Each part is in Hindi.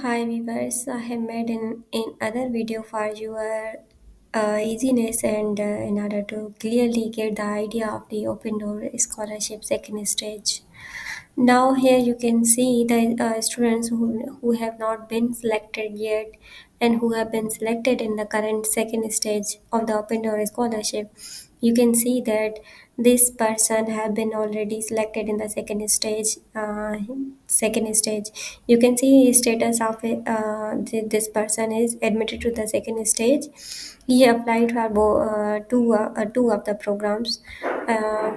Hi viewers, I have made in other video for your easiness and in order to clearly get the idea of the open door scholarship second stage. Now here you can see the students who have not been selected yet and who have been selected in the current second stage of the open door scholarship. You can see that this person have been already selected in the second stage. You can see status of this person is admitted to the second stage. He applied for two of the programs,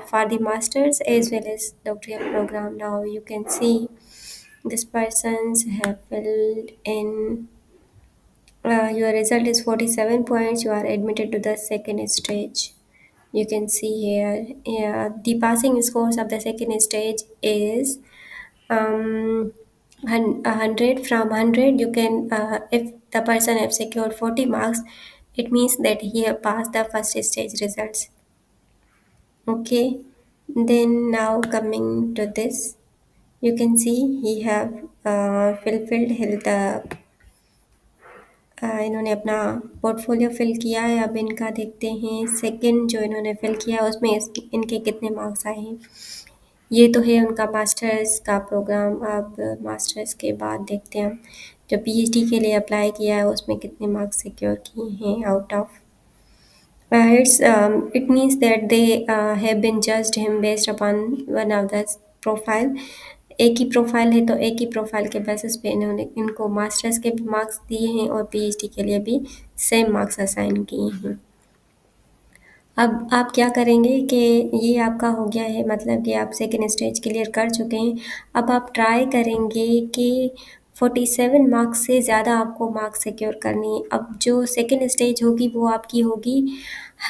for the masters as well as doctoral program. Now you can see this persons have filled in. Your result is 47 points. You are admitted to the second stage. You can see here, yeah, the passing scores of the second stage is 100 from 100. You can, if the person have secured 40 marks, it means that he have passed the first stage results. Okay, then now coming to this, you can see he have fulfilled the इन्होंने अपना पोर्टफोलियो फिल किया है। अब इनका देखते हैं सेकंड जो इन्होंने फिल किया है उसमें इनके कितने मार्क्स आए हैं। ये तो है उनका मास्टर्स का प्रोग्राम। अब मास्टर्स के बाद देखते हैं हम जो पीएचडी के लिए अप्लाई किया है उसमें कितने मार्क्स सिक्योर किए हैं out of it means that they have been judged him based upon one of the profile. एक ही प्रोफाइल है तो एक ही प्रोफाइल के बेसिस पे इन्होंने इनको मास्टर्स के भी मार्क्स दिए हैं और पीएचडी के लिए भी सेम मार्क्स असाइन किए हैं। अब आप क्या करेंगे कि ये आपका हो गया है, मतलब कि आप सेकेंड स्टेज क्लियर कर चुके हैं। अब आप ट्राई करेंगे कि 47 मार्क्स से ज़्यादा आपको मार्क्स सिक्योर करनी है। अब जो सेकेंड स्टेज होगी वो आपकी होगी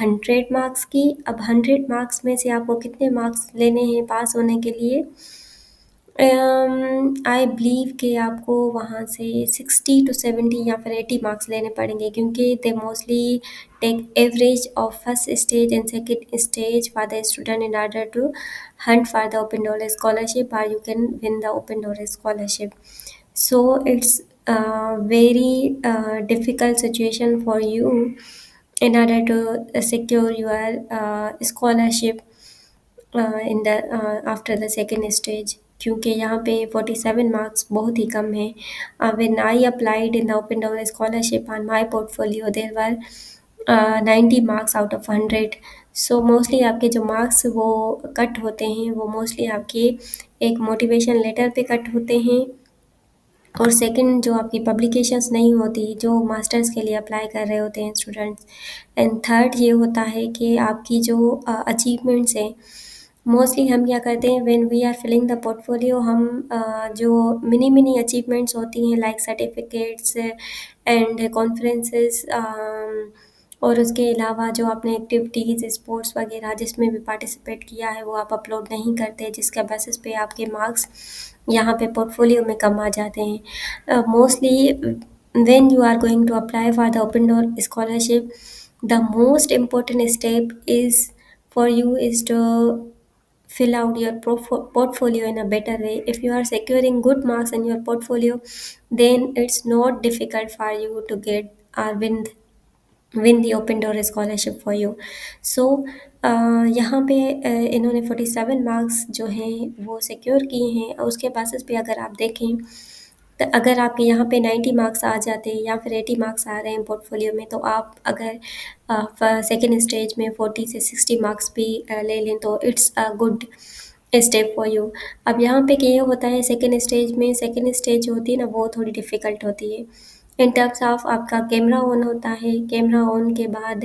100 मार्क्स की। अब 100 मार्क्स में से आपको कितने मार्क्स लेने हैं पास होने के लिए? आई बिलीव कि आपको वहाँ से 60 to 70 या फिर 80 मार्क्स लेने पड़ेंगे, क्योंकि they mostly take average of first stage and second stage for the student in order to hunt for the open door scholarship, or you can win the open door scholarship. So it's a very difficult situation for you in order to secure your scholarship in the after the second stage, क्योंकि यहाँ पे 47 मार्क्स बहुत ही कम है। When I applied in the open door scholarship on my portfolio there were 90 marks out of 100. So mostly आपके जो मार्क्स वो कट होते हैं वो मोस्टली आपके एक मोटिवेशन लेटर पे कट होते हैं, और सेकंड जो आपकी पब्लिकेशंस नहीं होती जो मास्टर्स के लिए अप्लाई कर रहे होते हैं स्टूडेंट्स, एंड थर्ड ये होता है कि आपकी जो अचीवमेंट्स हैं, मोस्टली हम क्या करते हैं when we are filling the portfolio, हम जो मिनी अचीवमेंट्स होती हैं लाइक सर्टिफिकेट्स एंड कॉन्फ्रेंसेस, और उसके अलावा जो आपने एक्टिविटीज़ स्पोर्ट्स वगैरह जिसमें भी पार्टिसिपेट किया है वो आप अपलोड नहीं करते, जिसके बेसिस पे आपके मार्क्स यहाँ पे पोर्टफोलियो में कम आ जाते हैं। Mostly when you are going to apply for the open door scholarship, the most important step is for you is to fill out your portfolio in a better way. If you are securing good marks in your portfolio, then it's not difficult for you to get or win the open door scholarship for you. So यहाँ पे इन्होंने 47 मार्क्स जो हैं वो सिक्योर किए हैं, और उसके बेसिस पे अगर आप देखें तो अगर आपके यहाँ पे 90 मार्क्स आ जाते हैं या फिर 80 मार्क्स आ रहे हैं पोर्टफोलियो में, तो आप अगर सेकेंड स्टेज में 40 से 60 मार्क्स भी ले लें तो it's a good step for you. अब यहाँ पे क्या होता है सेकेंड स्टेज जो होती है ना वो थोड़ी डिफ़िकल्ट होती है इन टर्म्स ऑफ आपका कैमरा ऑन होता है। कैमरा ऑन के बाद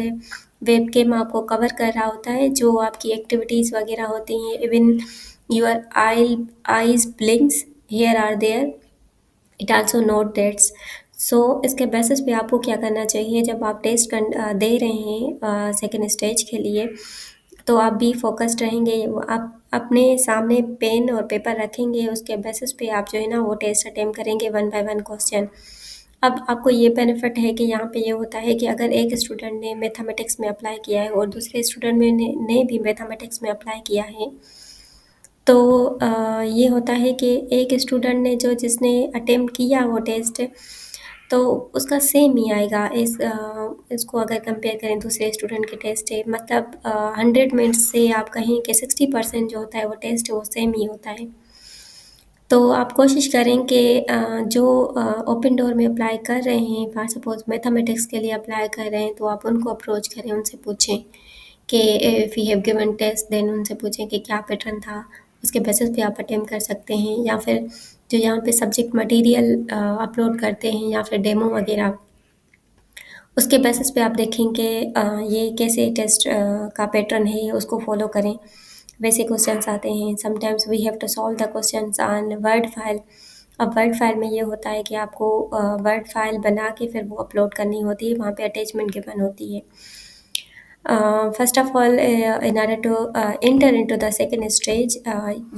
वेब कैम आपको कवर कर रहा होता है, जो आपकी एक्टिविटीज़ वगैरह होती हैं, even your eyes blinks here are there, it also note that's. So इसके बेसिस पे आपको क्या करना चाहिए जब आप टेस्ट दे रहे हैं सेकेंड स्टेज के लिए, तो आप भी फोकस्ड रहेंगे। आप अपने सामने पेन और पेपर रखेंगे, उसके बेसिस पे आप जो है ना वो टेस्ट अटेम्प्ट करेंगे वन बाय वन क्वेश्चन। अब आपको ये बेनिफिट है कि यहाँ पे ये होता है कि अगर एक स्टूडेंट ने मैथमेटिक्स में अप्लाई किया है और दूसरे स्टूडेंट ने भी मैथमेटिक्स में अप्लाई किया है, तो ये होता है कि एक स्टूडेंट ने जो जिसने अटेम्प्ट किया वो टेस्ट, तो उसका सेम ही आएगा। इसको अगर कंपेयर करें दूसरे स्टूडेंट के टेस्ट से, मतलब 100 में से आप कहें कि 60% जो होता है वो टेस्ट वो सेम ही होता है। तो आप कोशिश करें कि जो ओपन डोर में अप्लाई कर रहे हैं, फॉर सपोज़ मैथमेटिक्स के लिए अप्लाई कर रहे हैं, तो आप उनको अप्रोच करें, उनसे पूछें कि if you have given test, then उनसे पूछें कि क्या पैटर्न था, उसके बेसिस पे आप अटेम्प्ट कर सकते हैं। या फिर जो यहाँ पे सब्जेक्ट मटेरियल अपलोड करते हैं या फिर डेमो वगैरह, उसके बेसिस पे आप देखें कि ये कैसे टेस्ट का पैटर्न है, उसको फॉलो करें। वैसे क्वेश्चंस आते हैं, sometimes we have to solve the questions on word file. अब वर्ड फाइल में ये होता है कि आपको वर्ड फाइल बना के फिर वो अपलोड करनी होती है, वहाँ पे अटैचमेंट गिवन होती है। First of all, in order to enter into the second stage,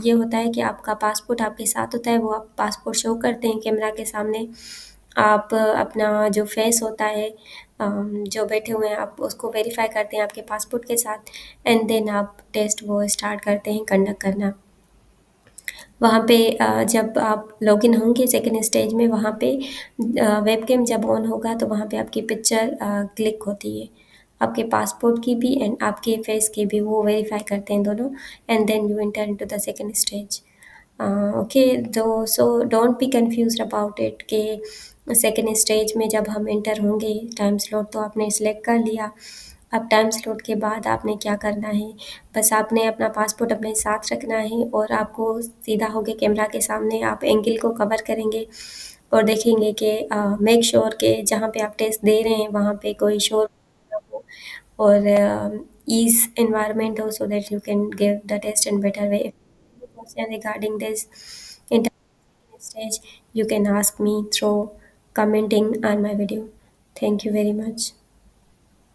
ये होता है कि आपका पासपोर्ट आपके साथ होता है, वो आप पासपोर्ट शो करते हैं कैमरा के सामने। आप अपना जो फेस होता है, जो बैठे हुए हैं, आप उसको वेरीफाई करते हैं आपके पासपोर्ट के साथ, एंड देन आप टेस्ट वो स्टार्ट करते हैं कंडक्ट करना। वहाँ पे जब आप लॉगिन होंगे सेकंड स्टेज में, वहाँ पे वेबकैम जब ऑन होगा तो वहाँ पे आपकी पिक्चर क्लिक होती है, आपके पासपोर्ट की भी एंड आपके फेस की भी, वो वेरीफाई करते हैं दोनों, and then you enter into the second stage. Okay, तो so don't be confused about it कि सेकंड स्टेज में जब हम एंटर होंगे, टाइम स्लॉट तो आपने सिलेक्ट कर लिया। अब टाइम स्लॉट के बाद आपने क्या करना है, बस आपने अपना पासपोर्ट अपने साथ रखना है और आपको सीधा होके कैमरा के सामने आप एंगल को कवर करेंगे और देखेंगे कि मेक श्योर कि जहाँ पे आप टेस्ट दे रहे हैं वहाँ पे कोई शोर ना हो और ईज़ एनवायरनमेंट हो, so that you can give the test in better way. Question regarding this interview stage, you can ask me through commenting on my video. Thank you very much.